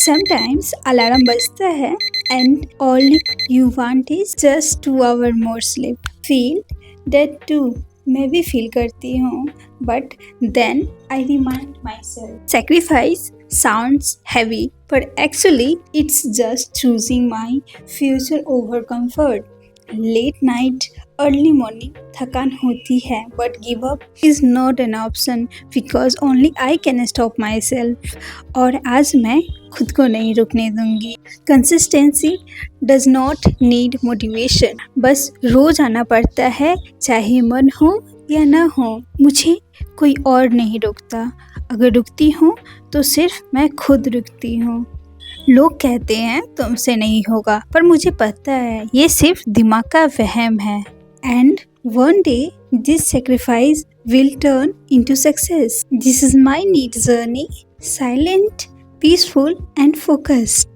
Sometimes alarm बजता है and all you want is just 2 hour more sleep. Feel that too. मैं भी feel करती हूँ, but then I remind myself. Sacrifice sounds heavy, but actually it's just choosing my future over comfort. Late night, early morning थकान होती है, but give up is not an option because only I can stop myself. और आज मैं खुद को नहीं रुकने दूंगी. Consistency does not need motivation. बस रोज आना पड़ता है, चाहे मन हो या ना हो. मुझे कोई और नहीं रोकता. अगर रुकती हूँ तो सिर्फ मैं खुद रुकती हूँ. लोग कहते हैं तुमसे नहीं होगा, पर मुझे पता है ये सिर्फ दिमाग का वहम है. And one day this sacrifice will turn into success. This is my need journey, silent, peaceful and focused.